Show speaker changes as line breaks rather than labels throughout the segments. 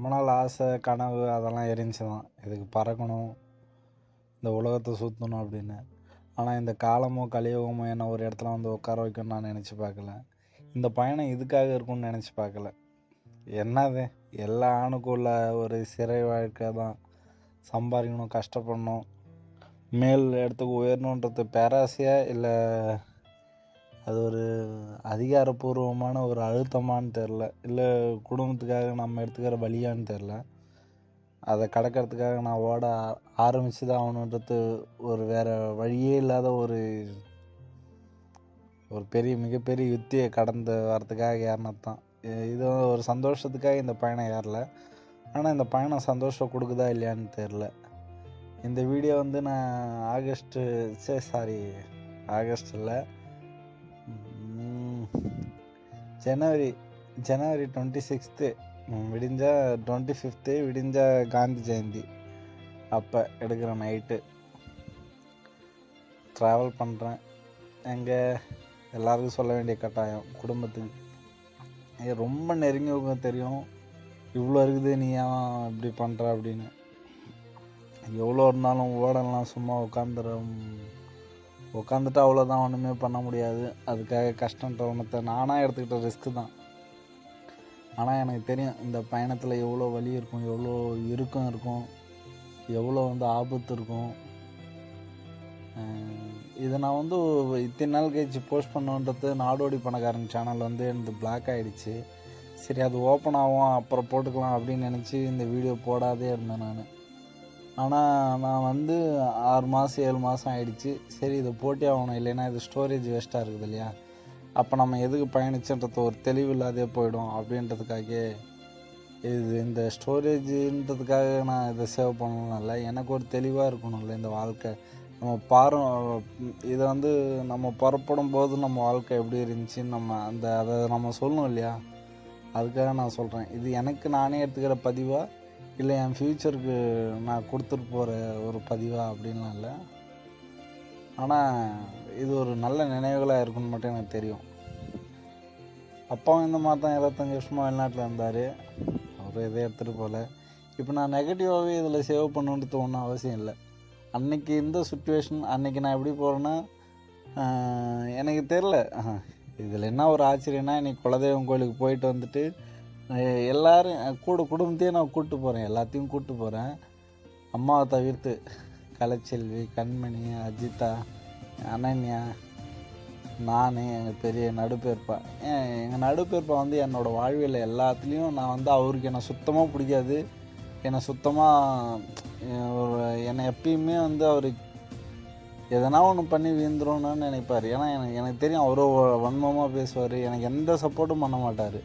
ரொம்ப நாள் ஆசை கனவு அதெல்லாம் இருந்துச்சு தான். இதுக்கு பறக்கணும், இந்த உலகத்தை சுற்றணும் அப்படின்னு. ஆனால் இந்த காலமோ கலியுகமோ என்னை ஒரு இடத்துல வந்து உட்கார வைக்கணும்னு நான் நினச்சி பார்க்கல. இந்த பயணம் இதுக்காக இருக்கும்னு நினச்சி பார்க்கல. என்னது, எல்லா ஆணுக்கும் உள்ள ஒரு சிறை வாழ்க்கை தான். சம்பாதிக்கணும், கஷ்டப்படணும், மேல் இடத்துக்கு உயரணுன்றது பேராசையா இல்லை அது ஒரு அதிகாரப்பூர்வமான ஒரு அழுத்தமானு தெரில, இல்லை குடும்பத்துக்காக நம்ம எடுத்துக்கிற வழியான்னு தெரில. அதை கடக்கிறதுக்காக நான் ஓட ஆரம்பித்து தான் ஆகணுன்றது ஒரு வேறு வழியே இல்லாத ஒரு மிகப்பெரிய யுத்தியை கடந்து வரதுக்காக ஏறினது தான். இது ஒரு சந்தோஷத்துக்காக இந்த பயணம் ஏறல. ஆனால் இந்த பயணம் சந்தோஷம் கொடுக்குதா இல்லையான்னு தெரில. இந்த வீடியோ வந்து நான் ஆகஸ்ட் இல்லை, ஜனவரி 26 விடிஞ்சா 25 விடிஞ்சா காந்தி ஜெயந்தி அப்போ எடுக்கிற நைட்டு ட்ராவல் பண்ணுறேன். எங்கே எல்லாருக்கும் சொல்ல வேண்டிய கட்டாயம், குடும்பத்துக்கு ரொம்ப நெருங்கியவங்க தெரியும் இவ்வளோ இருக்குது நீ ஏன் இப்படி பண்ணுற அப்படின்னு. எவ்வளோ இருந்தாலும் ஓடலாம், சும்மா உட்காந்துட்டா அவ்வளோதான், ஒன்றுமே பண்ண முடியாது. அதுக்காக கஷ்டன்ற ஒன்றத்தை நானாக எடுத்துக்கிட்ட ரிஸ்க்கு தான். ஆனால் எனக்கு தெரியும் இந்த பயணத்தில் எவ்வளோ வலி இருக்கும், எவ்வளோ இருக்கும், எவ்வளோ வந்து ஆபத்து இருக்கும். இதை நான் வந்து இத்தனை நாள் கழிச்சு போஸ்ட் பண்ணுன்றது நாடோடி பணக்காரன் சேனல் வந்து எனக்கு பிளாக் ஆகிடுச்சு. சரி, அது ஓப்பன் ஆகும் அப்புறம் போட்டுக்கலாம் அப்படின்னு நினச்சி இந்த வீடியோ போடாதே இருந்தேன் நான். ஆனால் நான் வந்து 6 மாதம் 7 மாதம் ஆகிடுச்சு. சரி, இதை போட்டே ஆகணும், இல்லைன்னா இது ஸ்டோரேஜ் வேஸ்ட்டாக இருக்குது இல்லையா, அப்போ நம்ம எதுக்கு பயணிச்சுன்றது ஒரு தெளிவு இல்லாதே போயிடும் அப்படின்றதுக்காக இந்த ஸ்டோரேஜுன்றதுக்காக நான் இதை சேவ் பண்ணணும் இல்லை, எனக்கு ஒரு தெளிவாக இருக்கணும்ல இந்த வாழ்க்கை. இதை வந்து நம்ம புறப்படும் போது நம்ம வாழ்க்கை எப்படி இருந்துச்சுன்னு அதை நம்ம சொல்லணும் இல்லையா, அதுக்காக நான் சொல்கிறேன். இது எனக்கு நானே எடுத்துக்கிற பதிவாக இல்லை என் ஃப்யூச்சருக்கு நான் கொடுத்துட்டு போகிற ஒரு பதிவா அப்படின்லாம் இல்லை. ஆனால் இது ஒரு நல்ல நினைவுகளாக இருக்குன்னு மட்டும் எனக்கு தெரியும். அப்பாவும் இந்த மாதிரி தான் 25 வருஷமாக வெளிநாட்டில் இருந்தார், அவர் இதை எடுத்துகிட்டு போகல. இப்போ நான் நெகட்டிவாகவே இதில் சேவ் பண்ணுன்றது ஒன்றும் அவசியம் இல்லை. அன்றைக்கி இந்த சுச்சுவேஷன், அன்றைக்கி நான் எப்படி போகிறேன்னா எனக்கு தெரில. இதில் என்ன ஒரு ஆச்சரியன்னா, இன்றைக்கி குலதெய்வம் கோயிலுக்கு போயிட்டு வந்துட்டு எல்லோரும் குடும்பத்தையும் நான் கூப்பிட்டு போகிறேன், எல்லாத்தையும் கூப்பிட்டு போகிறேன். அம்மாவை தவிர்த்து கலைச்செல்வி, கண்மணி, அஜிதா, அனன்யா, நான், எங்கள் பெரிய நடுப்பேர்ப்பா. எங்கள் நடுப்பேர்ப்பா வந்து என்னோடய வாழ்வியல் எல்லாத்துலேயும் நான் வந்து அவருக்கு என்னை சுத்தமாக பிடிக்காது. என்னை எப்பயுமே வந்து அவர் எதனா ஒன்று பண்ணி வீழ்ந்துரும்னு நினைப்பார். ஏன்னா எனக்கு தெரியும் அவரோ வன்மமாக பேசுவார், எனக்கு எந்த சப்போர்ட்டும் பண்ண மாட்டார்.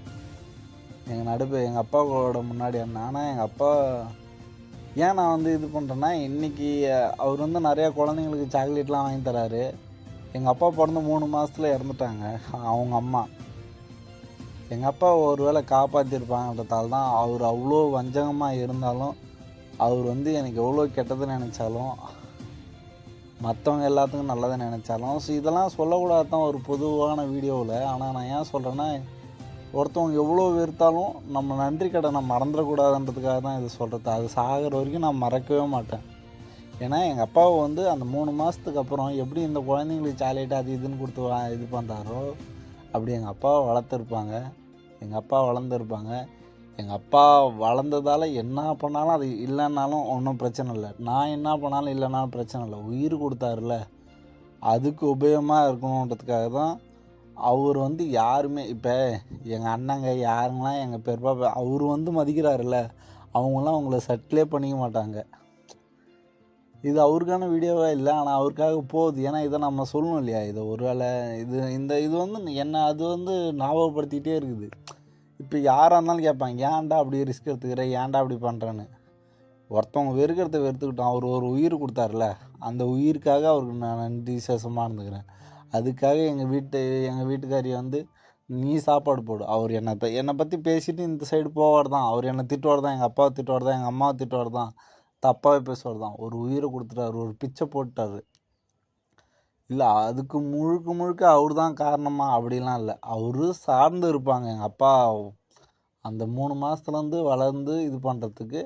எங்கள் அப்பாவோட முன்னாடி என்ன. ஆனால் எங்கள் அப்பா ஏன் நான் வந்து இது பண்ணுறேன்னா, இன்றைக்கி அவர் வந்து நிறையா குழந்தைங்களுக்கு சாக்லேட்லாம் வாங்கி தராரு. எங்கள் அப்பா பிறந்து 3 மாதத்தில் இறந்துட்டாங்க அவங்க அம்மா. எங்கள் அப்பா ஒரு வேளை காப்பாற்றிருப்பாங்கன்றதால தான் அவர் அவ்வளோ வஞ்சகமாக இருந்தாலும், அவர் வந்து எனக்கு எவ்வளோ கெட்டது நினச்சாலும், மற்றவங்க எல்லாத்துக்கும் நல்லதை நினச்சாலும், ஸோ இதெல்லாம் சொல்லக்கூடாது தான் ஒரு பொதுவான வீடியோவில். ஆனால் நான் ஏன் சொல்கிறேன்னா, ஒருத்தவங்க எவ்வளோ வெறுத்தாலும் நம்ம நன்றி கடனை மறந்துடக்கூடாதுன்றதுக்காக தான் இது சொல்கிறது. அது சாகிற வரைக்கும் நான் மறக்கவே மாட்டேன். ஏன்னா எங்கள் அப்பாவை வந்து அந்த 3 மாதத்துக்கு அப்புறம் எப்படி இந்த குழந்தைங்களுக்கு சாக்லேட்டு அது இதுன்னு கொடுத்து இது பண்ணுறாரோ, அப்படி எங்கள் அப்பாவை வளர்த்துருப்பாங்க. எங்கள் அப்பா வளர்ந்துருப்பாங்க. எங்கள் அப்பா வளர்ந்ததால் என்ன பண்ணாலும் அது இல்லைன்னாலும் ஒன்றும் பிரச்சனை இல்லை, நான் என்ன பண்ணாலும் இல்லைனாலும் பிரச்சனை இல்லை. உயிர் கொடுத்தாருல, அதுக்கு உபயோகமாக இருக்கணுன்றதுக்காக தான் அவர் வந்து யாருமே இப்போ எங்கள் அண்ணங்க யாருங்களாம் எங்கள் பெரியப்பா அவர் வந்து மதிக்கிறாருல்ல, அவங்களாம் அவங்கள சட்டிலே பண்ணிக்க மாட்டாங்க. இது அவருக்கான வீடியோவாக இல்லை, ஆனால் அவருக்காக போகுது. ஏன்னா இதை நம்ம சொல்லணும் இல்லையா, இதை ஒரு வேளை இது வந்து என்னை அது வந்து ஞாபகப்படுத்திக்கிட்டே இருக்குது. இப்போ யாராக இருந்தாலும் கேட்பாங்க, ஏன்டா அப்படி ரிஸ்க் எடுத்துக்கிற, ஏன்டா அப்படி பண்ணுறேன்னு. ஒருத்தவங்க வெறுக்கிறத வெறுத்துக்கிட்டோம், அவர் ஒரு உயிர் கொடுத்தாருல, அந்த உயிருக்காக அவருக்கு நான் நன்றி சேசமாக இருந்துக்கிறேன். அதுக்காக எங்கள் வீட்டுக்காரி வந்து நீ சாப்பாடு போடு. அவர் என்னை பற்றி பேசிட்டு இந்த சைடு போவார் தான், அவர் என்னை திட்டுவார் தான், எங்கள் அப்பாவை திட்டுவார் தான், எங்கள் அம்மாவை திட்டுவார் தான், தப்பாகவே பேசுவார் தான். ஒரு உயிரை கொடுத்துட்டாரு, ஒரு பிச்சை போட்டார். இல்லை அதுக்கு முழுக்க அவர் தான் காரணமாக அப்படிலாம் இல்லை, அவரு சார்ந்து இருப்பாங்க. எங்கள் அப்பா அந்த 3 மாதத்துலேருந்து வளர்ந்து இது பண்ணுறதுக்கு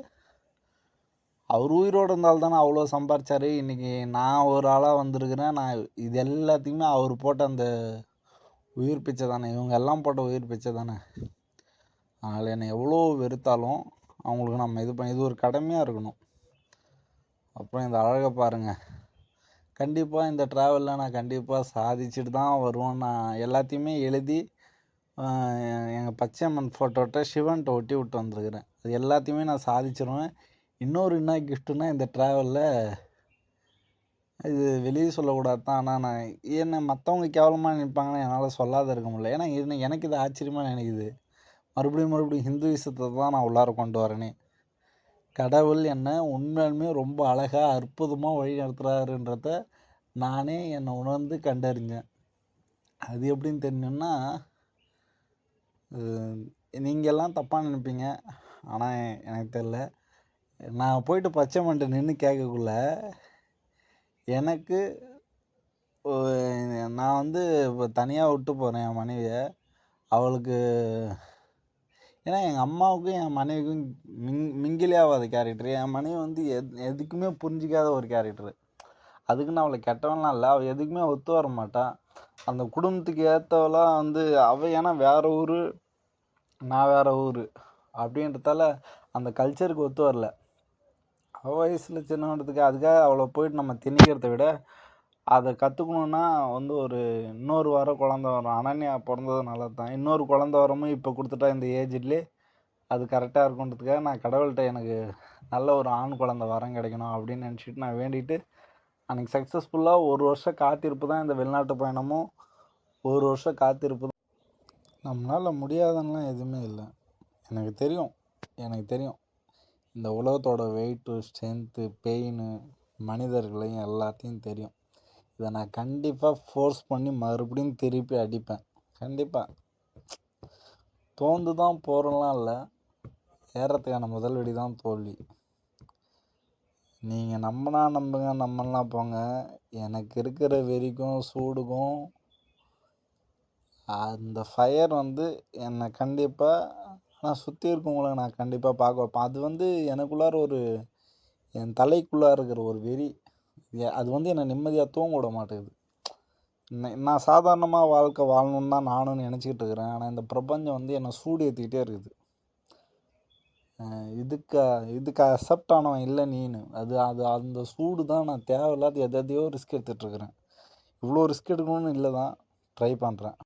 அவர் உயிரோடு இருந்தால் தானே அவ்வளோ சம்பாரிச்சார். இன்றைக்கி நான் ஒரு ஆளாக வந்திருக்கிறேன். நான் இது எல்லாத்தையுமே அவர் போட்ட அந்த உயிர் பிச்சை தானே, இவங்க எல்லாம் போட்ட உயிர் பிச்சை தானே. அதனால் என்னை எவ்வளோ வெறுத்தாலும் அவங்களுக்கு நம்ம இது ஒரு கடமையாக இருக்கணும். அப்புறம் இந்த அழகை பாருங்கள். கண்டிப்பாக இந்த ட்ராவலில் நான் கண்டிப்பாக சாதிச்சுட்டு தான் வருவேன். நான் எல்லாத்தையுமே எழுதி எங்கள் பச்சையம்மன் ஃபோட்டோட்ட சிவன்கிட்ட ஒட்டி விட்டு வந்திருக்கிறேன். அது எல்லாத்தையுமே நான் சாதிச்சிருவேன். இன்னொரு என்ன கிஃப்ட்டுன்னா, இந்த ட்ராவலில் இது வெளியே சொல்லக்கூடாது தான். ஆனால் நான் என்னை மற்றவங்க கேவலமாக நினைப்பாங்கன்னு என்னால் சொல்லாத இருக்க முடியல. ஏன்னா எனக்கு இது ஆச்சரியமாக நினைக்குது. மறுபடியும் ஹிந்துவிசத்தை தான் நான் உள்ளார கொண்டு வரேனே. கடவுள் என்னை உண்மையாலுமே ரொம்ப அழகாக அற்புதமாக வழி நடத்துகிறாருன்றத நானே என்னை உணர்ந்து கண்டறிஞ்சேன். அது எப்படின்னு தெரிஞ்சோன்னா, நீங்கள் எல்லாம் தப்பாக நினைப்பீங்க, ஆனால் எனக்கு தெரில. நான் போயிட்டு பச்சையம்மன்ட்ட நின்று கேட்கக்குள்ள எனக்கு நான் வந்து இப்போ தனியாக விட்டு போகிறேன் என் மனைவியை. அவளுக்கு ஏன்னா எங்கள் அம்மாவுக்கும் என் மனைவிக்கும் மிங்கிலே ஆகாத கேரக்டரு. என் மனைவி வந்து எதுக்குமே புரிஞ்சிக்காத ஒரு கேரக்டரு. அதுக்குன்னு அவளை கெட்டவன்லாம் இல்லை. அவள் எதுக்குமே ஒத்து வர மாட்டாள். அந்த குடும்பத்துக்கு ஏற்றவளாம் வந்து அவள் ஏன்னா வேறு ஊர், நான் வேறு ஊர் அப்படின்றதால அந்த கல்ச்சருக்கு ஒத்து வரல. அவள் வயசில் சின்னன்றதுக்கு அதுக்காக அவளை போயிட்டு நம்ம திணிக்கிறத விட அதை கற்றுக்கணுன்னா வந்து இன்னொரு வாரம் குழந்த வரும். அனன்யா பிறந்தது நல்லது தான். இன்னொரு குழந்த வரமும் இப்போ கொடுத்துட்டா இந்த ஏஜ்லேயே அது கரெக்டாக இருக்குன்றதுக்காக நான் கடவுள்கிட்ட எனக்கு நல்ல ஒரு ஆண் குழந்த வரம் கிடைக்கணும் அப்படின்னு நினச்சிட்டு நான் வேண்டிட்டு அன்றைக்கி சக்ஸஸ்ஃபுல்லாக 1 வருஷம் காத்திருப்பு தான் இந்த வெளிநாட்டு பயணமும். 1 வருஷம் காத்திருப்பு தான். நம்மளால் முடியாதுன்னெலாம் எதுவுமே இல்லை. எனக்கு தெரியும் இந்த உலகத்தோட வெயிட்டு, ஸ்ட்ரென்த்து, பெயின், மனிதர்களையும் எல்லாத்தையும் தெரியும். இதை நான் கண்டிப்பாக ஃபோர்ஸ் பண்ணி மறுபடியும் திருப்பி அடிப்பேன். கண்டிப்பாக தோந்து தான் போகிறலாம் இல்லை, ஏறத்துக்கான முதல் வெடி தான் தோல்வி. நீங்கள் நம்பினா நம்புங்க, நம்பலாம் போங்க. எனக்கு இருக்கிற வெறிக்கும் சூடுக்கும் அந்த ஃபயர் வந்து என்னை கண்டிப்பாக நான் சுற்றி இருக்கவங்கள நான் கண்டிப்பாக பார்க்க வைப்பேன். அது வந்து எனக்குள்ளார என் தலைக்குள்ளார இருக்கிற ஒரு வெறி. அது வந்து என்னை நிம்மதியாக தூங்க விட மாட்டேங்குது. நான் சாதாரணமாக வாழ்க்கை வாழணுன்னு தான் நானும் நினச்சிக்கிட்டு இருக்கிறேன். ஆனால் இந்த பிரபஞ்சம் வந்து என்னை சூடு ஏற்றிக்கிட்டே இருக்குது. இதுக்கு அக்செப்ட் ஆனவன் இல்லை நீனு. அந்த சூடு தான் நான் தேவையில்லாத எதையோ ரிஸ்க் எடுத்துகிட்ருக்கிறேன். இவ்வளோ ரிஸ்க் எடுக்கணும்னு இல்லை தான் ட்ரை பண்ணுறேன்.